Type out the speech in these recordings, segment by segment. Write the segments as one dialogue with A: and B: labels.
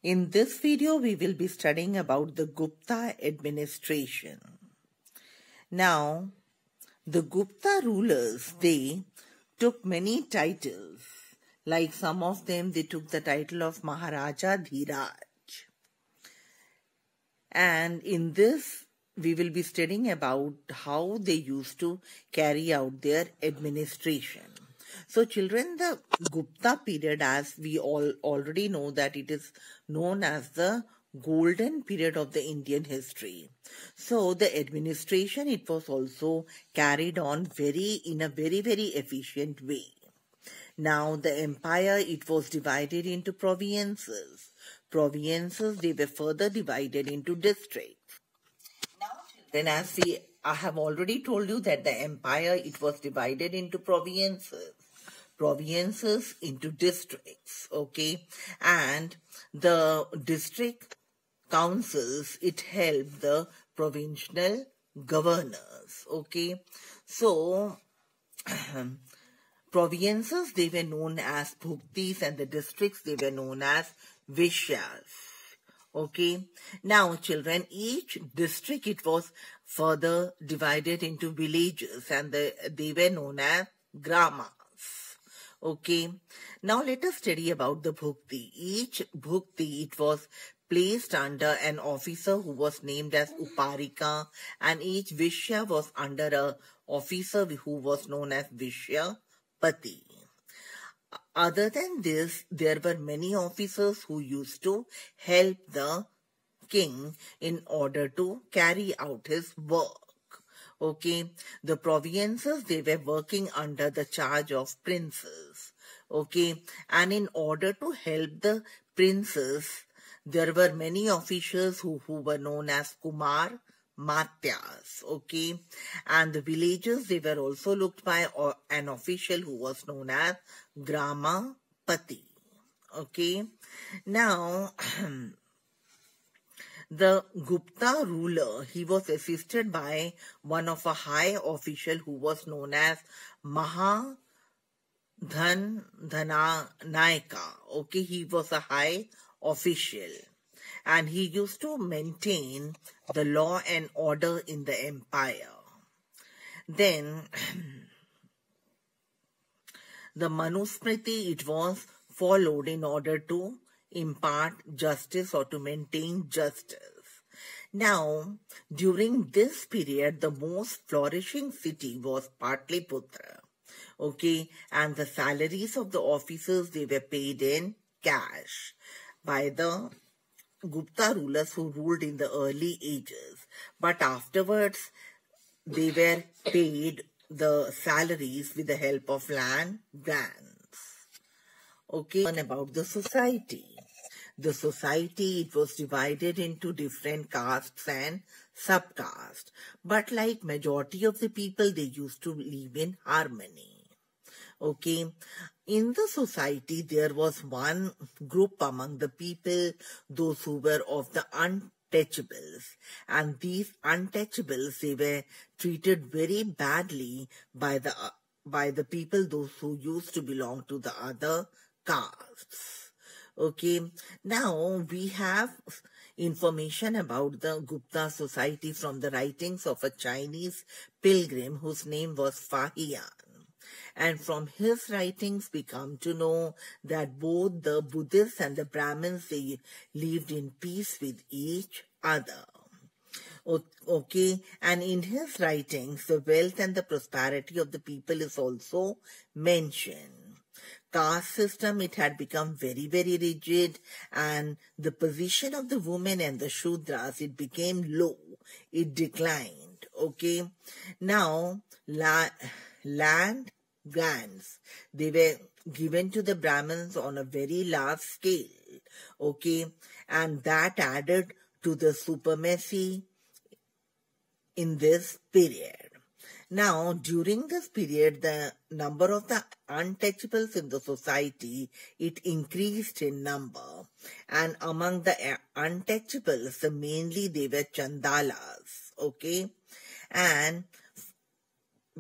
A: In this video, we will be studying about the Gupta administration. Now, the Gupta rulers, they took many titles. Like some of them, they took the title of Maharaja Dhiraj. And in this, we will be studying about how they used to carry out their administration. So children, the Gupta period, as we all already know, that it is known as the golden period of the Indian history. So the administration, it was also carried on in a very efficient way. Now the empire, it was divided into provinces. Provinces, they were further divided into districts. Then I have already told you that the empire, it was divided into provinces into districts, okay? And the district councils, it helped the provincial governors, okay? So, provinces, they were known as bhuktis, and the districts, they were known as vishyas. Okay. Now, children, each district, it was further divided into villages, and they were known as gramas. Okay. Now, let us study about the bhukti. Each bhukti, it was placed under an officer who was named as Uparika, and each vishya was under an officer who was known as Vishyapati. Other than this, there were many officers who used to help the king in order to carry out his work. Okay, the provinces, they were working under the charge of princes. Okay, and in order to help the princes, there were many officials who were known as Kumar Matyas, okay, and the villages, they were also looked by an official who was known as Gramapati, okay. Now, the Gupta ruler, he was assisted by one of a high official who was known as Mahadhananaika, okay, he was a high official. And he used to maintain the law and order in the empire. Then, the Manusmriti, it was followed in order to impart justice or to maintain justice. Now, during this period, the most flourishing city was Patliputra. Okay, and the salaries of the officers, they were paid in cash by the Gupta rulers who ruled in the early ages, but afterwards they were paid the salaries with the help of land grants. Okay, and about the society. The society, it was divided into different castes and subcastes, but like majority of the people, they used to live in harmony. Okay, in the society, there was one group among the people, those who were of the untouchables. And these untouchables, they were treated very badly by the people, those who used to belong to the other castes. Okay, now we have information about the Gupta Society from the writings of a Chinese pilgrim whose name was Fahian. And from his writings, we come to know that both the Buddhists and the Brahmins, they lived in peace with each other. Okay, and in his writings, the wealth and the prosperity of the people is also mentioned. Caste system, it had become very rigid, and the position of the women and the Shudras, it became low. It declined. Okay, now land grants, they were given to the Brahmins on a very large scale, okay, and that added to the supremacy in this period. Now, during this period, the number of the untouchables in the society, it increased in number, and among the untouchables, mainly they were Chandalas, okay, and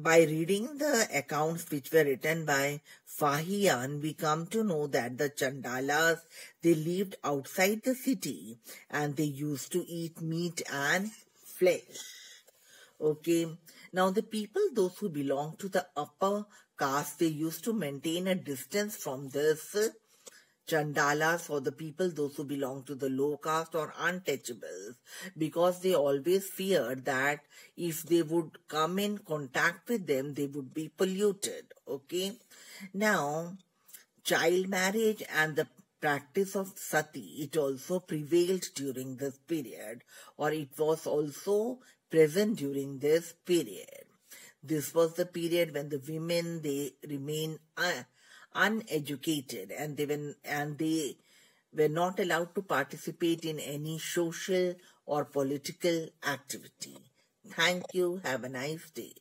A: By reading the accounts which were written by Fahian, we come to know that the Chandalas, they lived outside the city and they used to eat meat and flesh. Okay, now the people, those who belong to the upper caste, they used to maintain a distance from this Chandalas, or the people, those who belong to the low caste or untouchables, because they always feared that if they would come in contact with them, they would be polluted. Okay, now child marriage and the practice of sati, it also prevailed during this period, or it was also present during this period. This was the period when the women, they remain uneducated and they were not allowed to participate in any social or political activity. Thank you. Have a nice day.